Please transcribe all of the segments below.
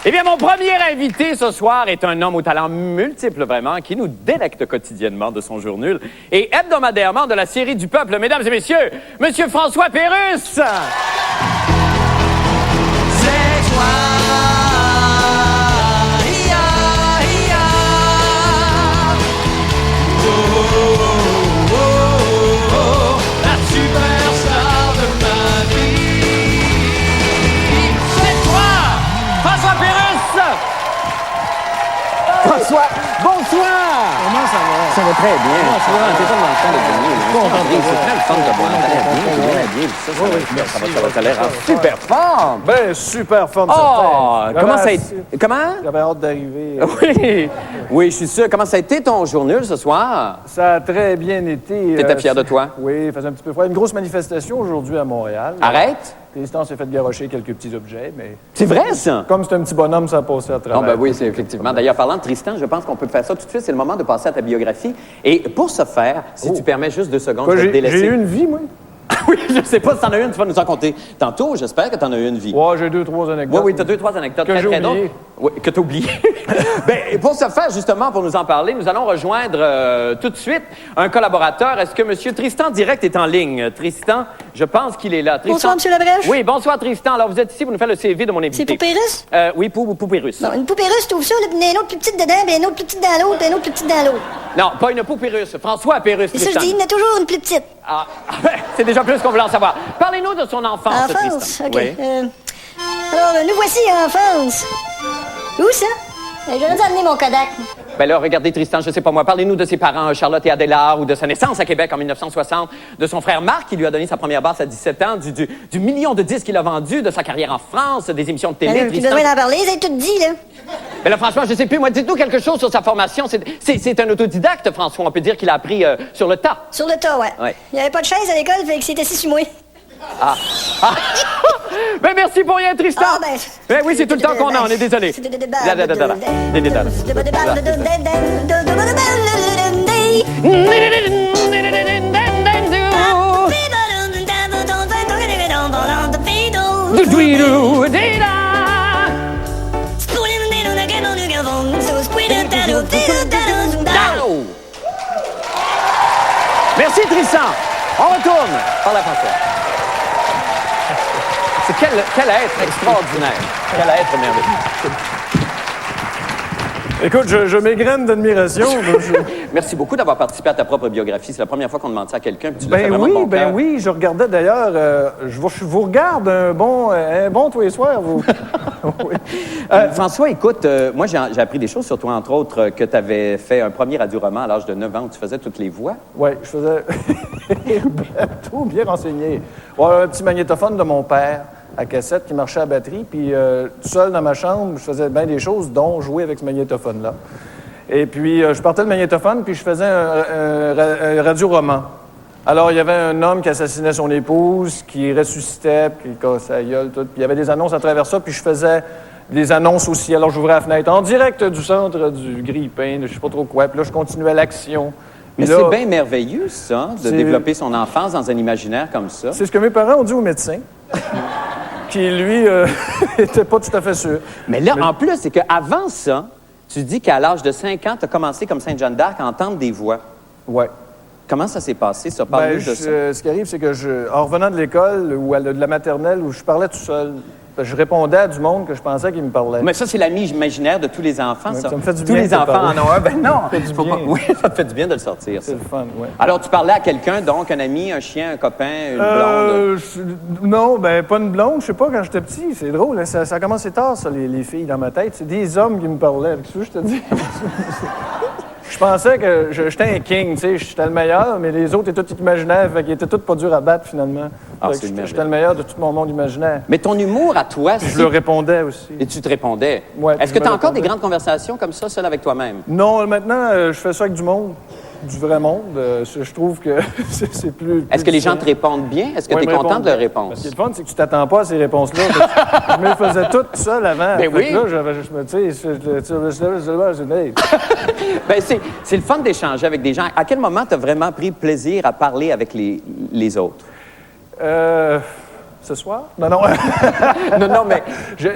Eh bien, mon premier invité ce soir est un homme aux talents multiples, vraiment, qui nous délecte quotidiennement de son jour nul et hebdomadairement de la série du peuple. Mesdames et messieurs, Monsieur François Pérusse! C'est toi! François, bonsoir! Comment ça va? Ça va très bien. T'es comme dans le fond de venir. C'est très le fun de voir. Ça va, ça a l'air en super forme. Ben, super forme, Oh, comment ça a été? Comment? J'avais hâte d'arriver. Oui, oui, je suis sûr. Comment ça a été ton jour nul ce soir? Ça a très bien été. T'étais fier de toi? Oui, il faisait un petit peu froid. Une grosse manifestation aujourd'hui à Montréal. Arrête! Tristan s'est fait garrocher quelques petits objets, mais... C'est vrai, ça? Comme c'est un petit bonhomme, ça a passé à travers. Oh, ben oui, c'est effectivement. D'ailleurs, parlant de Tristan, je pense qu'on peut faire ça tout de suite. C'est le moment de passer à ta biographie. Et pour ce faire, si tu permets juste 2 secondes, je vais te délaisser. J'ai eu une vie, moi. Oui, je sais pas si t'en as une, tu vas nous en compter tantôt. J'espère que t'en as eu une vie. Ouais, j'ai 2-3 anecdotes. Oui, t'as 2-3 anecdotes très drôles. Oui, que t'as oublié. Bien, pour ce faire, justement, pour nous en parler, nous allons rejoindre tout de suite un collaborateur. Est-ce que M. Tristan Direct est en ligne? Tristan, je pense qu'il est là. Tristan... Bonsoir, M. Labrèche. Oui, bonsoir, Tristan. Alors, vous êtes ici pour nous faire le CV de mon invité. C'est poupée russe? Oui, poupée russe. Non, une poupée russe, tu ouvres ça, là, puis il y en a une autre plus petite dedans, puis une autre plus petite dans l'autre, puis une autre plus petite dans l'autre. Non, pas une poupée russe. François Pérusse, C'est ça, Tristan. je dis, il y en a toujours une plus petite. Ah, c'est déjà plus qu'on voulait en savoir. Parlez-nous de son enfance, Enfance? Tristan. OK. Oui. Alors, nous voici en enfance. Où ça? J'aurais dû amener mon Kodak. Ben là, regardez, Tristan, je sais pas moi, parlez-nous de ses parents, Charlotte et Adélard, ou de sa naissance à Québec en 1960, de son frère Marc, qui lui a donné sa première basse à 17 ans, du million de disques qu'il a vendus, de sa carrière en France, des émissions de télé, Tu Tristan. devrais en parler, ils ont tout dit, là. Mais là, franchement, je sais plus, moi, dites-nous quelque chose sur sa formation. C'est un autodidacte, François, on peut dire qu'il a appris sur le tas. Sur le tas, ouais. Il n'y avait pas de chaise à l'école, fait que c'était assis sur moi. Ah. Ben merci pour rien, Tristan. Ah, ben oui, c'est tout le temps qu'on a, on est désolé. Merci, Tristan. On retourne par la François. C'est quel être extraordinaire. Quel être merveilleux. Écoute, je m'égrène d'admiration. Merci beaucoup d'avoir participé à ta propre biographie. C'est la première fois qu'on demande ça à quelqu'un. Puis tu l'as fait vraiment de bon cœur. Oui, je regardais d'ailleurs. Je vous regarde un bon tous les soirs, vous. Oui. François, écoute, moi, j'ai appris des choses sur toi, entre autres, que tu avais fait un premier radio-roman à l'âge de 9 ans où tu faisais toutes les voix. Oui, je faisais tout bien renseigné. Ouais, un petit magnétophone de mon père à cassette qui marchait à batterie, puis tout seul dans ma chambre, je faisais bien des choses, dont jouer avec ce magnétophone-là. Et puis, je partais le magnétophone, puis je faisais un radio-roman. Alors, il y avait un homme qui assassinait son épouse, qui ressuscitait, puis qui cassait la gueule, tout. Puis il y avait des annonces à travers ça, puis je faisais des annonces aussi. Alors, j'ouvrais la fenêtre en direct du centre du Grille-Pain, je sais pas trop quoi. Puis là, je continuais l'action. Mais là, c'est bien merveilleux, ça, de développer son enfance dans un imaginaire comme ça. C'est ce que mes parents ont dit au médecin. Qui, lui, était pas tout à fait sûr. Mais là, en plus, c'est qu'avant ça, tu dis qu'à l'âge de 5 ans, tu as commencé comme Sainte-Jeanne d'Arc à entendre des voix. Ouais. Comment ça s'est passé, ça? Parle-nous de ça. Ce qui arrive, c'est que en revenant de l'école ou de la maternelle, où je parlais tout seul, je répondais à du monde que je pensais qu'il me parlait. Mais ça, c'est l'ami imaginaire de tous les enfants, ouais, ça. Ça me fait du tous bien. Tous les enfants en ont un. Ben non! Ça fait du bien. Oui, ça te fait du bien de le sortir, ça. C'est le fun, oui. Alors, tu parlais à quelqu'un, donc, un ami, un chien, un copain, une blonde? Non, ben pas une blonde. Je sais pas, quand j'étais petit. C'est drôle, hein, ça a commencé tard, ça, les filles dans ma tête. C'est des hommes qui me parlaient. Avec ça, je te dis. Je pensais que j'étais un king, tu sais, j'étais le meilleur, mais les autres étaient tous imaginaires, fait qu'ils étaient tous pas durs à battre, finalement. J'étais le meilleur de tout mon monde imaginaire. Mais ton humour à toi, je le répondais aussi. Et tu te répondais? Ouais. Est-ce que tu as encore des grandes conversations comme ça, seul avec toi-même? Non, maintenant, je fais ça avec du monde. Du vrai monde. Je trouve que c'est plus. Est-ce que les gens te répondent bien? Est-ce que tu es content de leur réponse? Ce qui est le fun, c'est que tu t'attends pas à ces réponses-là. Je me les faisais toutes seul avant. Ben oui. Là, je me ben c'est le fun d'échanger avec des gens. À quel moment tu as vraiment pris plaisir à parler avec les autres? ce soir? Non, non. non, mais tu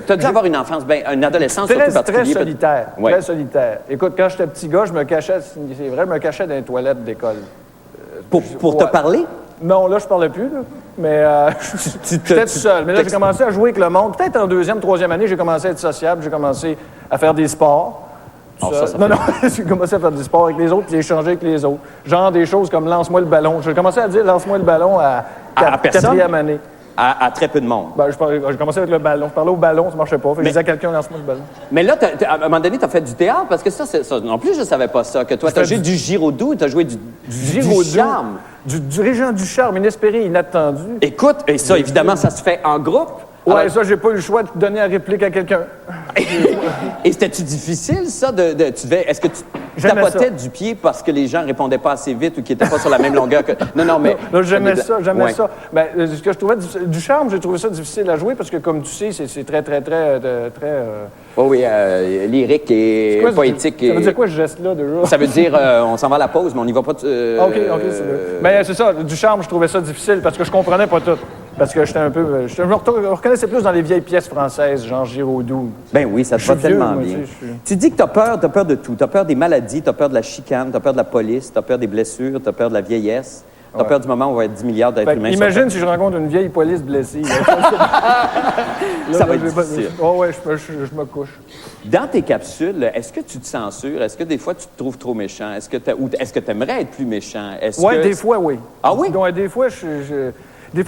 as dû avoir une enfance, une adolescence surtout très particulière. solitaire. Ouais. Très solitaire. Écoute, quand j'étais petit gars, je me cachais, c'est vrai, je me cachais dans les toilettes d'école. Pour te parler? Non, là, je parlais plus, là. Mais j'étais tout seul. Mais là, j'ai commencé à jouer avec le monde. Peut-être en deuxième, troisième année, j'ai commencé à être sociable. J'ai commencé à faire des sports. Non, j'ai commencé à faire du sport avec les autres puis échanger avec les autres. Genre des choses comme lance-moi le ballon. J'ai commencé à dire lance-moi le ballon à quatrième année. À très peu de monde. J'ai commencé avec le ballon. Je parlais au ballon, ça marchait pas. Fait que je disais à quelqu'un lance-moi le ballon. Mais là, à un moment donné, tu as fait du théâtre parce que ça, non plus, je savais pas ça. Que toi, tu as joué du Giraudoux, tu as joué du charme. Du Régent Ducharme, inespéré, inattendu. Écoute, et ça, évidemment, ça se fait en groupe. Ouais, ça, j'ai pas eu le choix de donner la réplique à quelqu'un. Et c'était-tu difficile, ça? Est-ce que tu tapotais du pied parce que les gens répondaient pas assez vite ou qu'ils étaient pas sur la même longueur que... Non, mais... Non, j'aimais ça. Ben, ce que je trouvais du charme, j'ai trouvé ça difficile à jouer parce que, comme tu sais, c'est très... oui, lyrique et poétique. Ça veut dire quoi, ce geste-là, déjà? Ça veut dire, on s'en va à la pause, mais on n'y va pas... OK, c'est vrai. Ben, c'est ça, du charme, je trouvais ça difficile parce que je comprenais pas tout. Parce que j'étais un peu... Je me reconnaissais plus dans les vieilles pièces françaises, genre Giraudoux. Ben oui, ça te va tellement bien. Tu dis que t'as peur de tout. T'as peur des maladies, t'as peur de la chicane, t'as peur de la police, t'as peur des blessures, t'as peur de la vieillesse, t'as peur du moment où on va être 10 milliards d'êtres humains. Imagine si je rencontre une vieille police blessée. Ça va être difficile. Oh ouais, je me couche. Dans tes capsules, est-ce que tu te censures? Est-ce que des fois, tu te trouves trop méchant? Est-ce que tu aimerais être plus méchant? Oui, des fois, oui. Ah oui? Donc, des fois,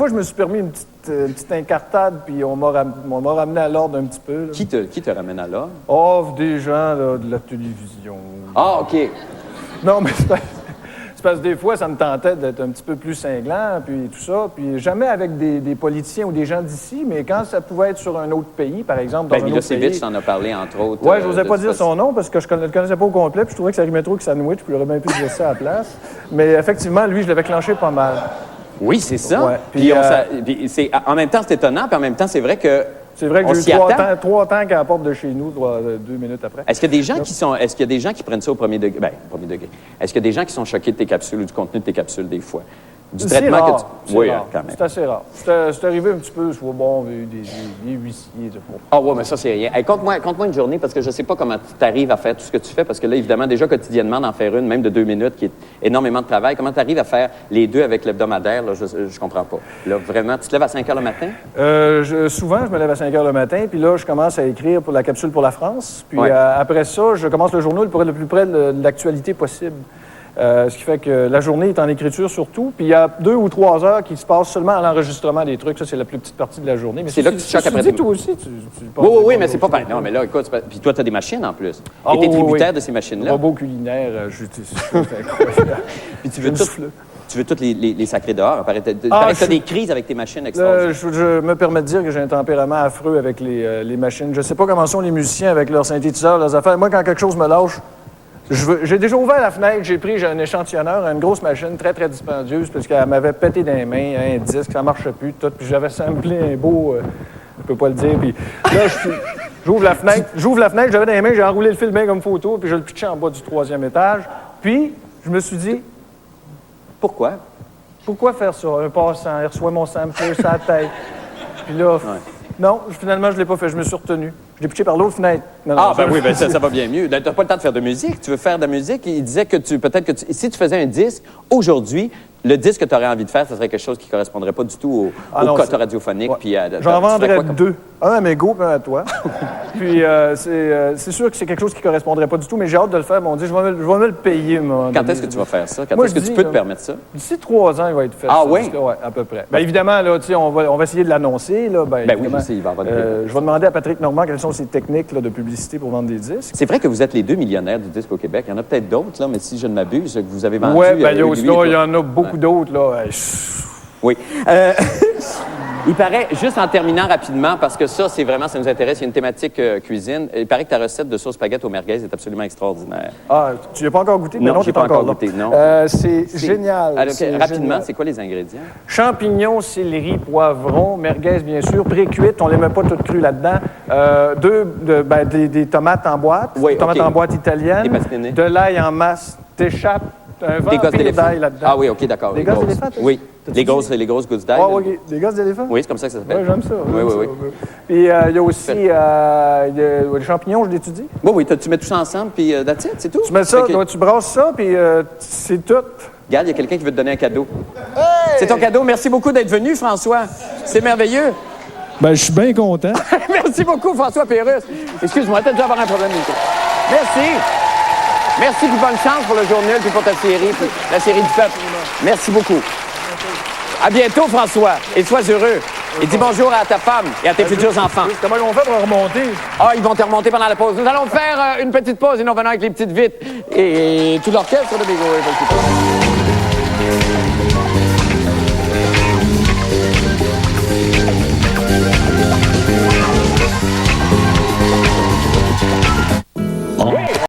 je me suis permis une petite incartade, puis on m'a ramené à l'ordre un petit peu. Là. Qui te ramène à l'ordre? Oh, des gens là, de la télévision. Ah, OK. Non, mais c'est parce que des fois, ça me tentait d'être un petit peu plus cinglant, puis tout ça. Puis jamais avec des politiciens ou des gens d'ici, mais quand ça pouvait être sur un autre pays, par exemple, dans un autre pays... Milosevic en a parlé, entre autres. Oui, je n'osais pas dire son nom parce que je ne le connaissais pas au complet, puis je trouvais que ça rimait trop que sandwich, puis j'aurais bien pu dire ça à la place. Mais effectivement, lui, je l'avais clenché pas mal. Oui, c'est ça. Ouais. Puis en même temps, c'est étonnant, puis en même temps, c'est vrai que... C'est vrai que j'ai eu 3 tanks à la porte de chez nous, 2 minutes après. Est-ce qu'il y a des gens qui prennent ça au premier degré? Premier degré. Est-ce qu'il y a des gens qui sont choqués de tes capsules ou du contenu de tes capsules, des fois? Du traitement rare. que tu... Oui, rare. quand même. C'est assez rare. C'est arrivé un petit peu, je vois, bon, des huissiers. Ah ouais, mais ça, c'est rien. Hey, conte-moi une journée, parce que je sais pas comment tu arrives à faire tout ce que tu fais, parce que là, évidemment, déjà quotidiennement, d'en faire une, même de 2 minutes, qui est énormément de travail. Comment tu arrives à faire les deux avec l'hebdomadaire, là, je comprends pas. Là, vraiment, tu te lèves à 5 heures le matin? Souvent, je me lève à 5 heures le matin, puis là, je commence à écrire pour la capsule pour la France. Puis après ça, je commence le journal pour être le plus près de l'actualité possible. Ce qui fait que la journée est en écriture surtout. Puis il y a 2 ou 3 heures qui se passent seulement à l'enregistrement des trucs. Ça, c'est la plus petite partie de la journée. Mais c'est là que tu choques après. Toi aussi, oui, mais c'est pas pareil. Non, mais là, écoute, puis toi, tu as des machines en plus. Et t'es tributaire de ces machines-là. Robot culinaire, c'est incroyable. Puis tu veux toutes les sacrer dehors. Paraît que tu as des crises avec tes machines extraordinaires. Je me permets de dire que j'ai un tempérament affreux avec les machines. Je sais pas comment sont les musiciens avec leurs synthétiseurs, leurs affaires. Moi, quand quelque chose me lâche, j'ai déjà ouvert la fenêtre, j'ai un échantillonneur, une grosse machine très, très dispendieuse, parce qu'elle m'avait pété dans les mains un disque, ça marchait plus, tout, puis j'avais samplé un beau... je peux pas le dire, puis là, j'ouvre la fenêtre, j'avais dans les mains, j'ai enroulé le fil bien comme photo, puis je le pitchais en bas du 3e étage, puis je me suis dit... Pourquoi? Pourquoi faire ça? Un passant, il reçoit mon sampler sur la tête, puis là... Non, finalement, je l'ai pas fait, je me suis retenu. Je l'ai pitché par l'autre fenêtre. Ça va bien mieux. Tu n'as pas le temps de faire de musique. Tu veux faire de la musique. Il disait que si tu faisais un disque, aujourd'hui, le disque que tu aurais envie de faire, ce serait quelque chose qui ne correspondrait pas du tout au code radiophonique. Ouais. J'en vendrais 2. Un à Mégo, puis un à toi. Puis c'est sûr que c'est quelque chose qui ne correspondrait pas du tout, mais j'ai hâte de le faire. On dit, je vais me le payer. Quand est-ce que tu vas faire ça? Quand est-ce que tu peux te permettre ça? D'ici 3 ans, il va être fait. Ah oui? Oui, à peu près. Bien, évidemment, là, on va essayer de l'annoncer. Oui, je sais, il va avoir je vais demander à Patrick Normand quelles sont ses techniques de publicité pour vendre des disques. C'est vrai que vous êtes les 2 millionnaires du disque au Québec. Il y en a peut-être d'autres, là, mais si je ne m'abuse, que vous avez vendu... Oui, il y en a beaucoup d'autres, là. Oui. Il paraît, juste en terminant rapidement, parce que ça nous intéresse, il y a une thématique cuisine. Il paraît que ta recette de sauce spaghetti au merguez est absolument extraordinaire. Ah, tu n'as pas encore goûté? Non, je n'ai pas encore goûté, non. C'est génial. Alors, rapidement, c'est quoi les ingrédients? Champignons, céleri, poivrons, merguez, bien sûr, pré-cuites, on ne les met pas toutes crues là-dedans. Des tomates en boîte, tomates en boîte italienne, de l'ail en masse, t'échappes, un Des gosses vampire d'éléphant. d'ail là-dedans. Ah oui, OK, d'accord. Des les gosses grosses. d'éléphant, toi? Oui, T'as-tu les dit? grosses gousses d'ail. Ah, oui, des gosses d'éléphant? Oui, c'est comme ça que ça s'appelle. Oui, j'aime ça. Oui, oui, oui. Puis il y a aussi il y a les champignons, je l'étudie. Oui, oui, tu mets tout ça ensemble, puis that's it, c'est tout. Tu mets ça, Fait que- tu brasses ça, puis c'est tout. Regarde, il y a quelqu'un qui veut te donner un cadeau. C'est ton cadeau. Merci beaucoup d'être venu, François. C'est merveilleux. Ben, je suis bien content. Merci beaucoup, François Pérusse. Excuse-moi, t'as dû avoir un problème, Nico. Merci. Merci, puis bonne chance pour le jour nul, puis pour ta série, puis la série du peuple. Merci beaucoup. À bientôt, François, et sois heureux. Et dis bonjour à ta femme et à tes futurs enfants. Comment ils vont faire pour remonter? Ah, ils vont te remonter pendant la pause. Nous allons faire une petite pause et nous revenons avec les petites vites et tout l'orchestre de Bigot.